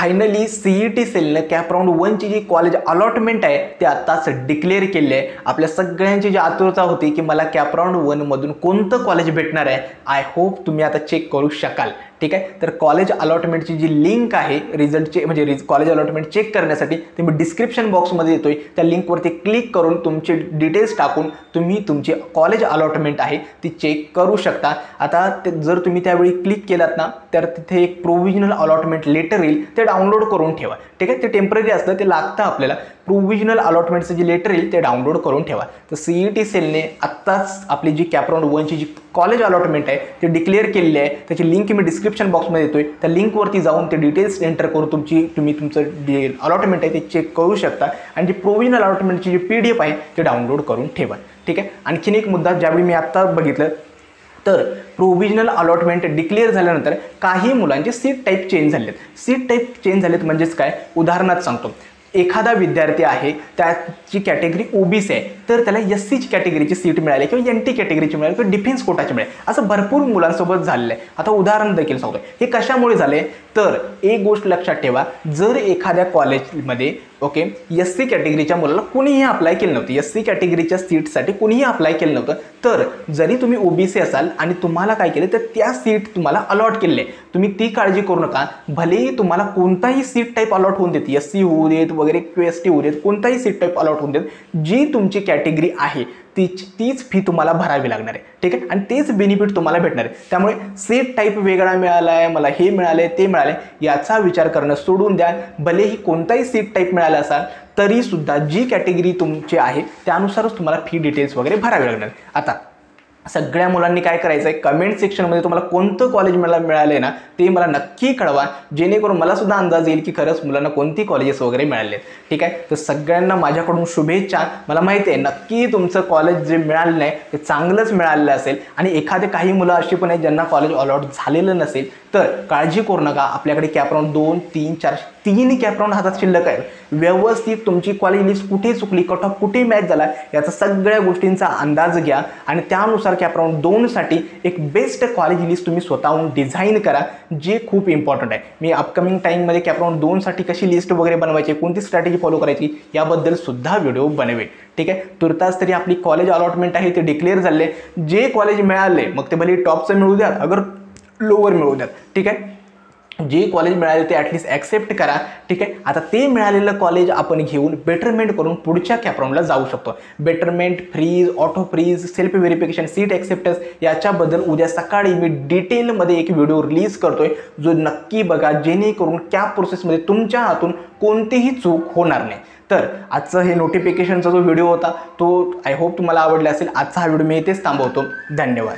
Finally CET सेलने cap round 1 ची जी college allotment आहे ते आताच डिक्लेअर केली आहे। आपल्या सगळ्यांची जी आतुरता होती की मला कॅप राऊंड 1 मधून कोणतं कॉलेज भेटणार आहे, आय होप तुम्ही आता चेक करू शकाल। ठीक आहे, तर कॉलेज अलॉटमेंटची जी लिंक आहे रिझल्टचे म्हणजे कॉलेज अलॉटमेंट चेक करण्यासाठी ते मी डिस्क्रिप्शन बॉक्समध्ये देतोय। त्या लिंकवरती क्लिक करून तुमचे डिटेल्स टाकून तुम्ही तुमची कॉलेज अलॉटमेंट आहे ती चेक करू शकता। आता जर तुम्ही त्यावेळी क्लिक केलात ना तर तिथे एक प्रोव्हिजनल अलॉटमेंट लेटर येईल, ते डाउनलोड करून ठेवा। ठीक आहे, ते टेम्पररी असतं, ते लागतं आपल्याला। प्रोव्हिजनल अलॉटमेंटचं जे लेटर येईल ते डाउनलोड करून ठेवा। तर CET सेलने आत्ताच आपली जी कॅप राऊंड 1 ची जी कॉलेज अलॉटमेंट आहे ते डिक्लेअर केलेली आहे। त्याची लिंक मी डिस्क्रिप्शन बॉक्समध्ये देतोय। त्या लिंकवरती जाऊन ते डिटेल्स एंटर करून तुम्ही तुमचं जे अलॉटमेंट आहे ते चेक करू शकता आणि जी प्रोव्हिजनल अलॉटमेंटची जी PDF आहे ते डाउनलोड करून ठेवा। ठीक आहे, आणखीन एक मुद्दा ज्यावेळी मी आत्ता बघितलं तर प्रोव्हिजनल अलॉटमेंट डिक्लेअर झाल्यानंतर काही मुलांचे सीट टाईप चेंज झालेत। सीट टाईप चेंज झालेत म्हणजेच काय, उदाहरणार्थ सांगतो, एखादा विद्यार्थी आहे त्याची कॅटेगरी OBC आहे तर त्याला SC ची कॅटेगरीची सीट मिळाली किंवा NT कॅटेगरीची मिळाली किंवा डिफेन्स कोटाची मिळाली, असं भरपूर मुलांसोबत झालेलं आहे। आता उदाहरण देखील सांगतो, हे कशामुळे झाले तर एक गोष्ट लक्षात ठेवा, जर एखाद्या कॉलेजमध्ये SC कॅटेगरीच्या मुलाला कुणीही अप्लाय केलं नव्हतं, SC कॅटेगरीच्या सीटसाठी कुणीही अप्लाय केलं नव्हतं, तर जरी तुम्ही OBC असाल आणि तुम्हाला काय केलं तर त्या सीट तुम्हाला अलॉट केले, तुम्ही ती काळजी करू नका। भलेही तुम्हाला कोणताही सीट टाईप अलॉट होऊन देत, SC होऊ देत वगैरे QST होऊ देत, कोणताही सीट टाईप अलॉट होऊन देत, जी तुमची कॅटेगरी आहे तीच फी तुम्हाला भरावी लागणार आहे। ठीक आहे, आणि तेच बेनिफिट तुम्हाला भेटणार आहे। त्यामुळे सीट टाईप वेगळा मिळाला आहे, मला हे मिळाले ते मिळाले याचा विचार करणं सोडून द्या। भलेही कोणताही सीट टाईप मिळाला असाल तरी सुद्धा जी कॅटेगरी तुमची आहे त्यानुसारच तुम्हाला फी डिटेल्स वगैरे भरावे लागणार। आता सगळ्या मुलांनी काय करायचं आहे, कमेंट सेक्शनमध्ये तुम्हाला कोणतं कॉलेज मिळालंय ना ते मला नक्की कळवा, जेणेकरून मला सुद्धा अंदाज येईल की खरंच मुलांना कोणती कॉलेजेस वगैरे मिळाले। ठीक आहे, तर सगळ्यांना माझ्याकडून शुभेच्छा। मला माहिती आहे नक्की तुमचं कॉलेज जे मिळालं नाही ते चांगलंच मिळालेलं असेल आणि एखादे काही मुलं अशी पण आहेत ज्यांना कॉलेज अलॉट झालेलं नसेल, तर काळजी करू नका। आपल्याकडे कॅप राऊंड 2, 3, 4 तीन कॅप राऊंड हातात शिल्लक आहे। व्यवस्थित तुमची कॉलेज लिस्ट कुठे चुकली, कट ऑफ कुठे मॅच झाला याचा सगळ्या गोष्टींचा अंदाज घ्या आणि त्यानुसार कॅप राऊंड 2 साठी एक बेस्ट कॉलेज लिस्ट तुम्ही स्वतःहून डिझाईन करा, जे खूप इम्पॉर्टंट आहे। मी अपकमिंग टाइममध्ये कॅप राऊंड 2 साठी कशी लिस्ट वगैरे बनवायची, कोणती स्ट्रॅटेजी फॉलो करायची याबद्दल सुद्धा व्हिडिओ बनवेल। ठीक आहे, तुर्तास तरी आपली कॉलेज अलॉटमेंट आहे ते डिक्लेअर झाले। जे कॉलेज मिळाले मग ते भले टॉपचं मिळू द्या अगर लोअर मिळू द्यात, ठीक आहे, जे कॉलेज मिळाले ते ॲटलिस्ट ॲक्सेप्ट करा। ठीक आहे, आता ते मिळालेलं कॉलेज आपण घेऊन बेटरमेंट करून पुढच्या कॅप राऊंडला जाऊ शकतो। Betterment, freeze, auto freeze, self verification, seat acceptance याच्याबद्दल उद्या सकाळी मी डिटेलमध्ये एक व्हिडिओ रिलीज करतोय, जो नक्की बघा, जेणेकरून कॅप प्रोसेसमध्ये तुमच्या हातून कोणतीही चूक होणार नाही। तर आजचं हे नोटिफिकेशनचा जो व्हिडिओ होता तो आय होप तुम्हाला आवडला असेल। आजचा हा व्हिडिओ मी इथेच थांबवतो। धन्यवाद।